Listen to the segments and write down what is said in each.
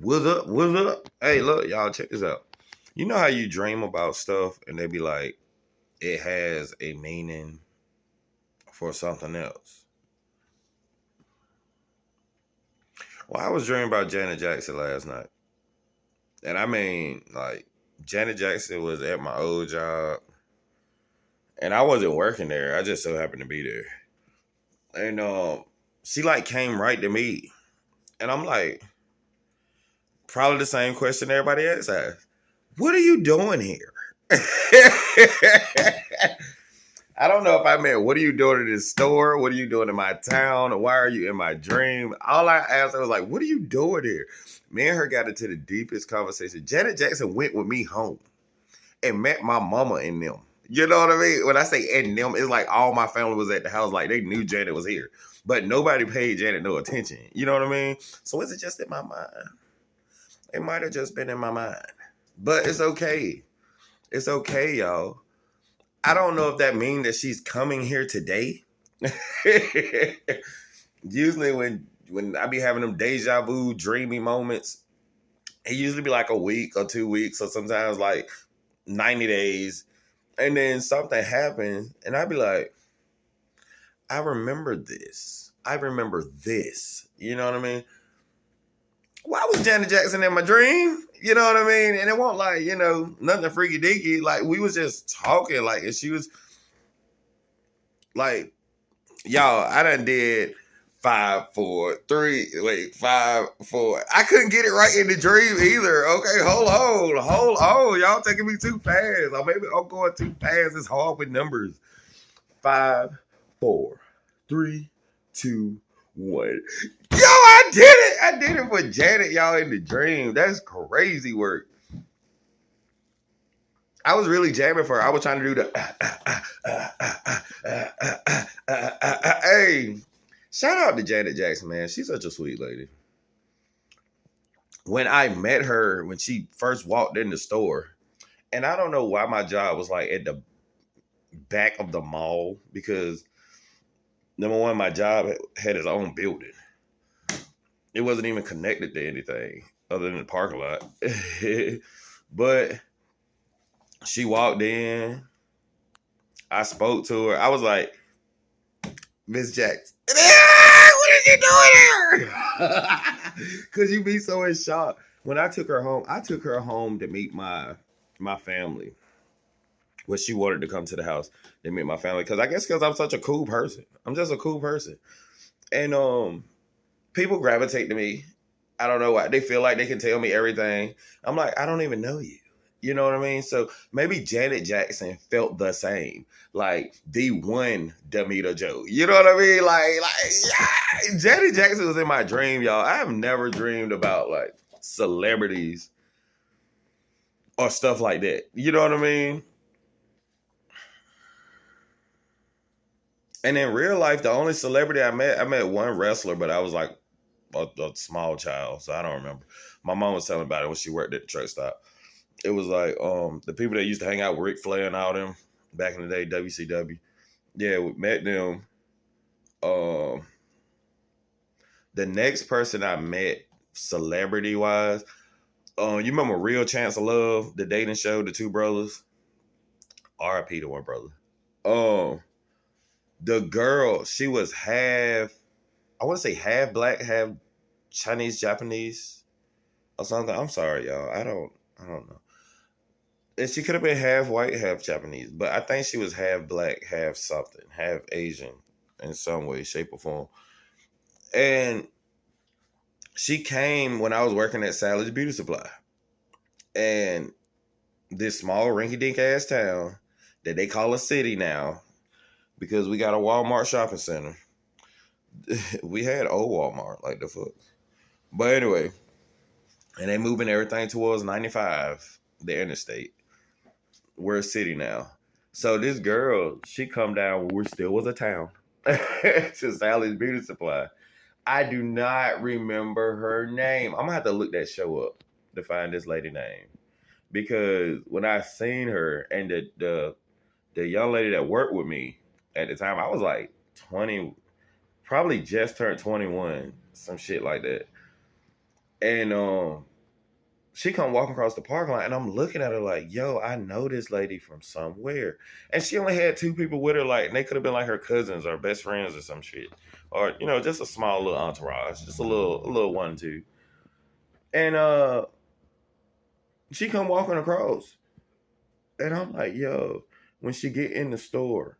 What's up? What's up? Hey, look, y'all, check this out. You know how you dream about stuff and they be like, it has a meaning for something else? Well, I was dreaming about Janet Jackson last night. And I mean, like, Janet Jackson was at my old job. And I wasn't working there. I just so happened to be there. And she like came right to me. And I'm like, probably the same question everybody else asked. What are you doing here? I don't know if I meant, what are you doing in this store? What are you doing in my town? Why are you in my dream? All I asked her was like, what are you doing here? Me and her got into the deepest conversation. Janet Jackson went with me home and met my mama and them. You know what I mean? When I say and them, it's like all my family was at the house. Like they knew Janet was here. But nobody paid Janet no attention. You know what I mean? So is it just in my mind? It might have just been in my mind. But it's okay. It's okay, y'all. I don't know if that means that she's coming here today. Usually when I be having them deja vu dreamy moments, it usually be like a week or 2 weeks or sometimes like 90 days. And then something happens and I be like, I remember this. I remember this. You know what I mean? Why was Janet Jackson in my dream? You know what I mean? And it won't like, nothing freaky deaky. Like we was just talking, like, and she was like, y'all, I done did 5, 4, 3, wait, 5, 4. I couldn't get it right in the dream either. Okay, hold on. Y'all taking me too fast. Or maybe I'm going too fast. It's hard with numbers. 5, 4, 3, 2, 1. Yo, I did it. I did it for Janet, y'all, in the dream. That's crazy work. I was really jamming for her. I was trying to do the hey, shout out to Janet Jackson, man. She's such a sweet lady. When I met her, when she first walked in the store, and I don't know why my job was like at the back of the mall, because number one, my job had its own building. It wasn't even connected to anything other than the parking lot. But she walked in. I spoke to her. I was like, Miss Jackson, what is you doing here? Because you be so in shock. When I took her home to meet my family. Well, she wanted to come to the house to meet my family. Because I'm such a cool person. I'm just a cool person. And people gravitate to me. I don't know why. They feel like they can tell me everything. I'm like, I don't even know you. You know what I mean? So maybe Janet Jackson felt the same. Like the one Damita Joe. You know what I mean? Like Janet Jackson was in my dream, y'all. I have never dreamed about like celebrities or stuff like that. You know what I mean? And in real life, the only celebrity I met one wrestler, but I was like a small child, so I don't remember. My mom was telling about it when she worked at the truck stop. It was like the people that used to hang out with Ric Flair and all them back in the day, WCW. Yeah, we met them. The next person I met, celebrity wise, you remember Real Chance of Love, the dating show, the two brothers? R.I.P. to one brother. The girl, she was half, I want to say half black, half Chinese, Japanese, or something. I'm sorry, y'all. I don't know. And she could have been half white, half Japanese, but I think she was half black, half something, half Asian in some way, shape, or form. And she came when I was working at Sally's Beauty Supply. And this small rinky-dink ass town that they call a city now, because we got a Walmart shopping center. We had old Walmart, like the fuck. But anyway, and they moving everything towards 95, the interstate. We're a city now. So this girl, she come down when we still was a town to Sally's Beauty Supply. I do not remember her name. I'm gonna have to look that show up to find this lady name. Because when I seen her and the young lady that worked with me at the time, I was like 20, probably just turned 21, some shit like that. And she come walking across the parking lot, and I'm looking at her like, yo, I know this lady from somewhere. And she only had 2 people with her, like, and they could have been like her cousins or best friends or some shit. Or, just a small little entourage. Just a little 1-2. And she come walking across. And I'm like, yo, when she get in the store,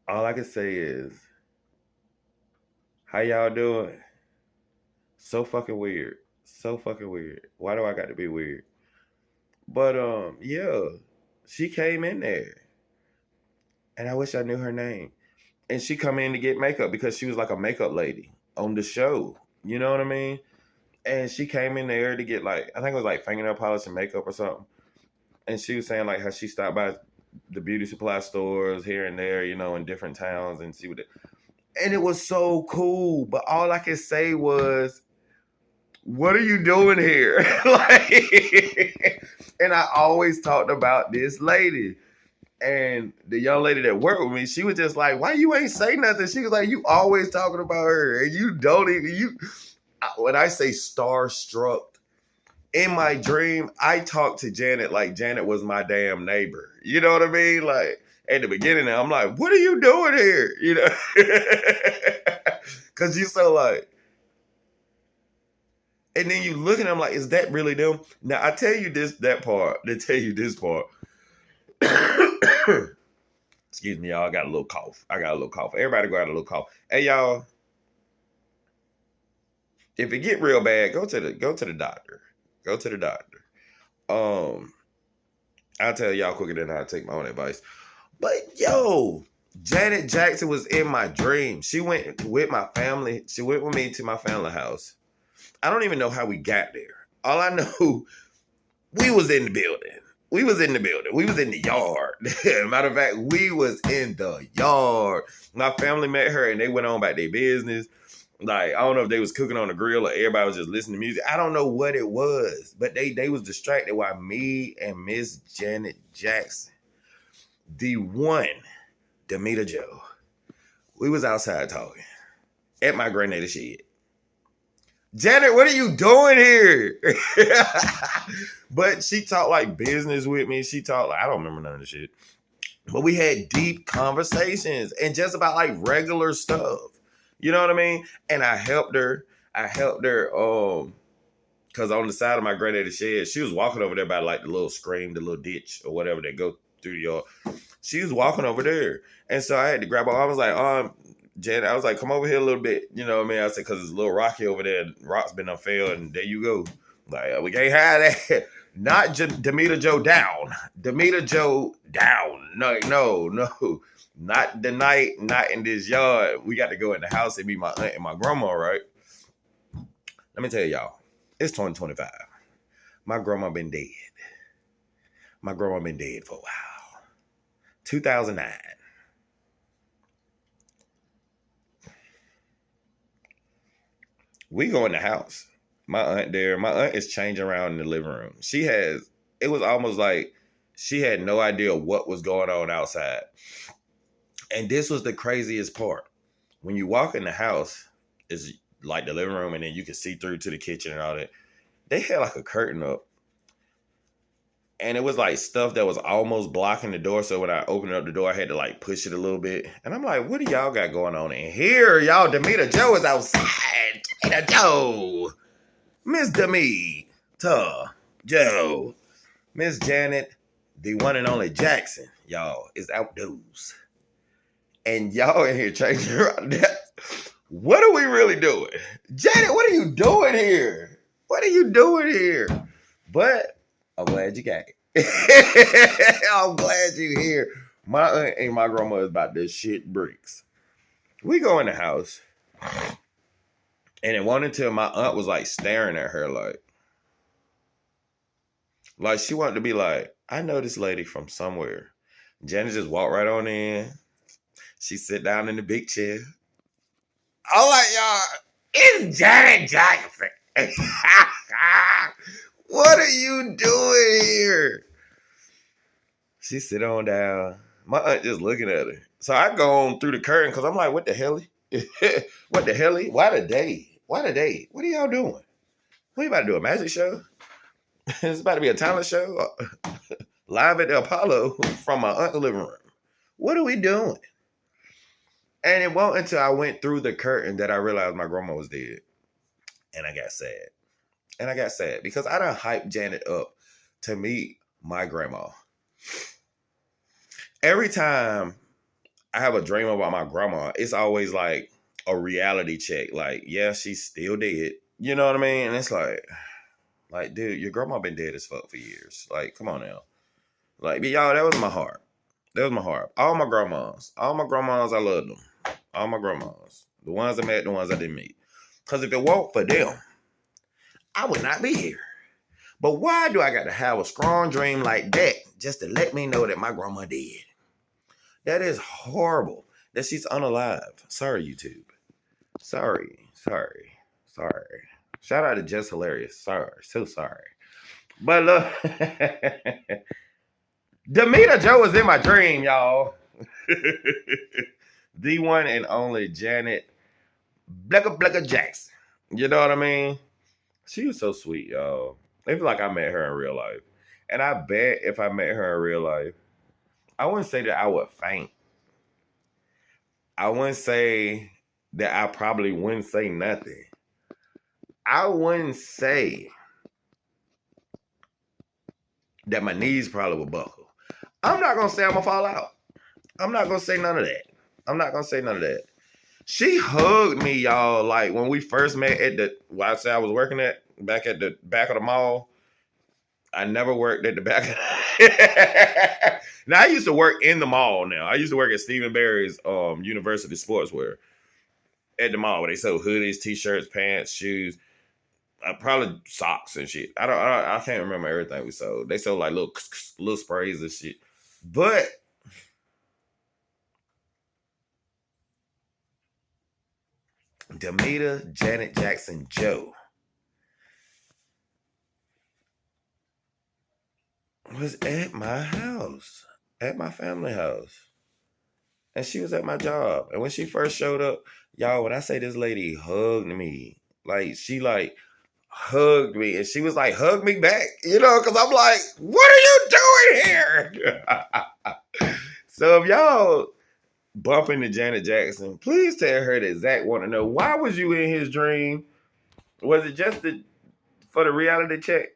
all I can say is, how y'all doing? So fucking weird. So fucking weird. Why do I got to be weird? But yeah, she came in there, and I wish I knew her name. And she come in to get makeup because she was like a makeup lady on the show. You know what I mean? And she came in there to get like, I think it was like fingernail polish and makeup or something. And she was saying like how she stopped by the beauty supply stores here and there, in different towns and see what it. And it was so cool. But all I could say was, what are you doing here? And I always talked about this lady. And the young lady that worked with me, she was just like, why you ain't say nothing? She was like, you always talking about her. And you don't even, when I say starstruck, in my dream, I talked to Janet like Janet was my damn neighbor. You know what I mean? Like, at the beginning, I'm like, what are you doing here? Because you so like, and then you look at them like, is that really them? Now, I tell you that part. They tell you this part. Excuse me, y'all. I got a little cough. Everybody got a little cough. Hey, y'all. If it get real bad, go to the doctor. Go to the doctor. I'll tell y'all quicker than I take my own advice. But yo, Janet Jackson was in my dream. She went with my family. She went with me to my family house. I don't even know how we got there. All I know, we was in the building. We was in the yard. Matter of fact, we was in the yard. My family met her and they went on about their business. Like, I don't know if they was cooking on the grill or everybody was just listening to music. I don't know what it was, but they was distracted while me and Miss Janet Jackson, the one, Demeter Joe, we was outside talking at my granddaddy's shed. Janet, what are you doing here? But she talked like business with me. She talked like, I don't remember none of the shit. But we had deep conversations and just about like regular stuff. You know what I mean? And I helped her. Because on the side of my granddaddy's shed, she was walking over there by like the little stream, the little ditch or whatever that go through the yard. She was walking over there. And so I had to grab her. I was like, Janet, I was like, come over here a little bit. You know what I mean? I said, because it's a little rocky over there. Rocks been unfailed, and there you go. Like, we can't have that. Not Demeter Joe down. Demeter Joe down. No. Not tonight, not in this yard. We got to go in the house and meet my aunt and my grandma, right? Let me tell y'all, it's 2025. My grandma been dead. For a while. 2009. We go in the house. My aunt there. My aunt is changing around in the living room. It was almost like she had no idea what was going on outside. And this was the craziest part. When you walk in the house, it's like the living room, and then you can see through to the kitchen and all that. They had like a curtain up. And it was like stuff that was almost blocking the door. So when I opened up the door, I had to like push it a little bit. And I'm like, what do y'all got going on in here? Y'all, Demeter Joe is outside. Demeter Joe. Miss Demeter Joe. Miss Janet, the one and only Jackson, y'all, is outdoors. And y'all in here changing around that. What are we really doing? Janet, what are you doing here? But I'm glad you came. I'm glad you here. My aunt and my grandma is about this shit bricks. We go in the house. And it wasn't until my aunt was like staring at her like she wanted to be like, I know this lady from somewhere. Janet just walked right on in. She sit down in the big chair. I'm like, y'all, it's Janet Jackson. What are you doing here? She sit on down. My aunt just looking at her. So I go on through the curtain because I'm like, what the hell? What the hell? Why the day? What are y'all doing? We about to do a magic show? It's about to be a talent show? Live at the Apollo from my aunt's living room. What are we doing? And it wasn't until I went through the curtain that I realized my grandma was dead. And I got sad. And I got sad because I done hyped Janet up to meet my grandma. Every time I have a dream about my grandma, it's always like a reality check. Like, yeah, she's still dead. You know what I mean? And it's like, dude, your grandma been dead as fuck for years. Like, come on now. Like, y'all, that was my heart. That was my heart. All my grandmas, I loved them. All my grandmas. The ones I met, the ones I didn't meet. Because if it weren't for them, I would not be here. But why do I got to have a strong dream like that just to let me know that my grandma dead? That is horrible. That she's unalive. Sorry, YouTube. Sorry. Shout out to Just Hilarious. Sorry. So sorry. But look, Demeter Joe was in my dream, y'all. The one and only Janet Blecka Jackson. You know what I mean? She was so sweet, y'all. I feel like I met her in real life. And I bet if I met her in real life, I wouldn't say that I would faint. I wouldn't say that I probably wouldn't say nothing. I wouldn't say that my knees probably would buckle. I'm not going to say I'm going to fall out. I'm not going to say none of that. She hugged me, y'all, like when we first met at I said I was working back at the back of the mall. I never worked at the back. Now, I used to work in the mall now. I used to work at Stephen Barry's University Sportswear at the mall where they sell hoodies, t-shirts, pants, shoes, probably socks and shit. I can't remember everything we sold. They sold like little sprays and shit. But Demeter Janet Jackson Joe was at my house, at my family house. And she was at my job. And when she first showed up, y'all, when I say this lady hugged me, like she like hugged me and she was like, hug me back, you know, because I'm like, what are you doing here? So if y'all bump into Janet Jackson, please tell her that Zach want to know, why was you in his dream? Was it just for the reality check?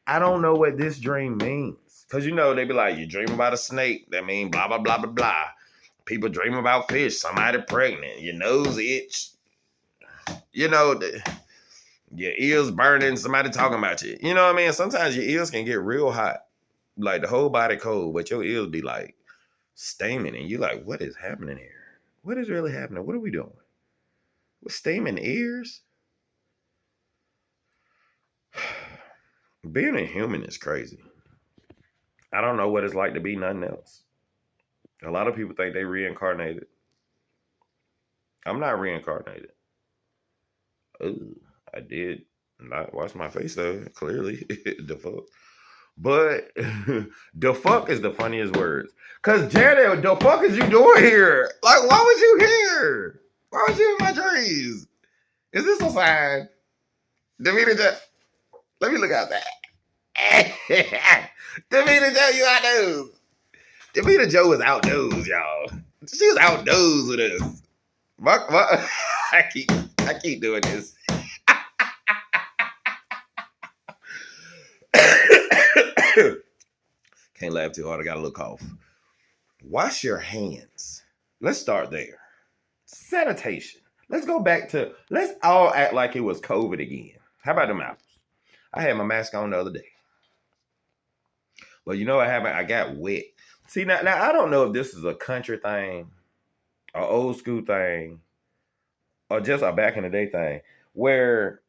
I don't know what this dream means. Because, you know, they be like, you dream about a snake. That means blah, blah, blah, blah, blah. People dream about fish. Somebody pregnant. Your nose itch. You know, your ears burning. Somebody talking about you. You know what I mean? Sometimes your ears can get real hot. Like the whole body cold. But your ears be like steaming. And you're like, what is happening here? What is really happening? What are we doing? With steaming ears? Being a human is crazy. I don't know what it's like to be nothing else. A lot of people think they reincarnated. I'm not reincarnated. Ooh, I did not wash my face though, clearly. The fuck. But the fuck is the funniest words. Cause Janet, the fuck is you doing here? Like, why was you here? Why was you in my dreams? Is this a sign? Demeter Joe, let me look out that. Demeter Joe, you outdoors. Demeter Joe was outdoors, y'all. She was outdoors with us. I keep doing this. Can't laugh too hard. I got a little cough. Wash your hands. Let's start there. Sanitation. Let's go back to, let's all act like it was COVID again. How about them apples? I had my mask on the other day. Well, you know what happened? I got wet. See, now I don't know if this is a country thing, an old school thing, or just a back in the day thing, where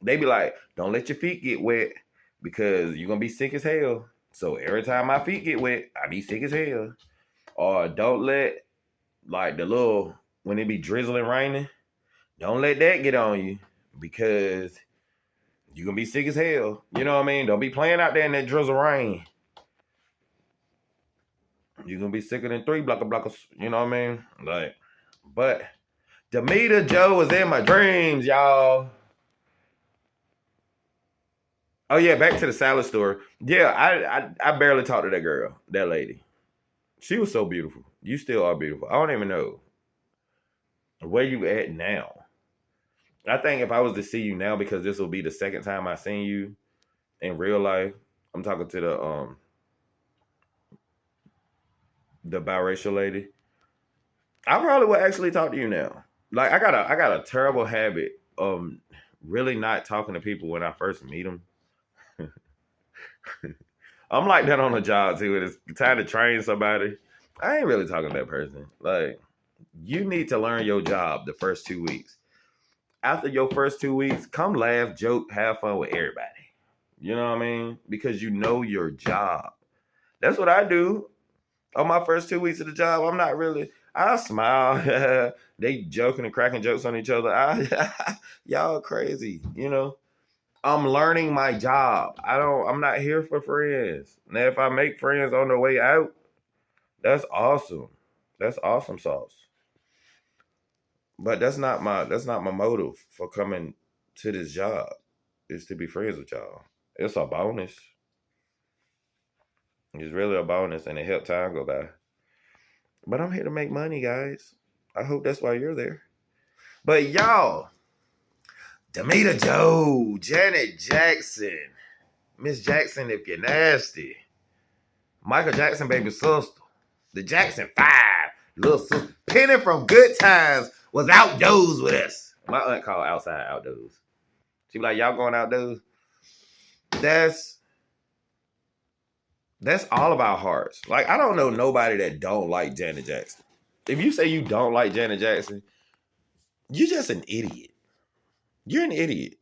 they be like, don't let your feet get wet because you're going to be sick as hell. So every time my feet get wet, I be sick as hell. Or don't let, like, when it be drizzling, raining, don't let that get on you because you're going to be sick as hell. You know what I mean? Don't be playing out there in that drizzle rain. You're going to be sicker than 3 blockers. You know what I mean? Like, but Demeter Joe was in my dreams, y'all. Oh yeah, back to the salad store. Yeah, I barely talked to that girl, that lady. She was so beautiful. You still are beautiful. I don't even know where you at now. I think if I was to see you now, because this will be the second time I seen you in real life, I'm talking to the biracial lady. I probably would actually talk to you now. Like I got a terrible habit of really not talking to people when I first meet them. I'm like that on the job too. It's time to train somebody. I ain't really talking to that person. Like you need to learn your job the first 2 weeks. After your first 2 weeks, come laugh, joke, have fun with everybody. You know what I mean? Because you know your job. That's what I do. On my first 2 weeks of the job, I'm not really. I smile. They joking and cracking jokes on each other. Y'all crazy, you know. I'm learning my job. I'm not here for friends. Now, if I make friends on the way out, that's awesome. That's awesome sauce. But that's not my motive for coming to this job. Is to be friends with y'all. It's a bonus. It's really a bonus, and it helped time go by. But I'm here to make money, guys. I hope that's why you're there. But y'all, Demeter Joe, Janet Jackson, Miss Jackson, if you're nasty, Michael Jackson, baby sister, the Jackson 5, little sister, Penny from Good Times was outdoors with us. My aunt called outside outdoors. She be like, y'all going outdoors? That's all of our hearts. Like, I don't know nobody that don't like Janet Jackson. If you say you don't like Janet Jackson, you're just an idiot. You're an idiot.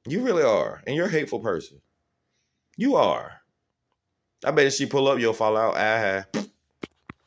You really are. And you're a hateful person. You are. I bet if she pull up, you'll fall out.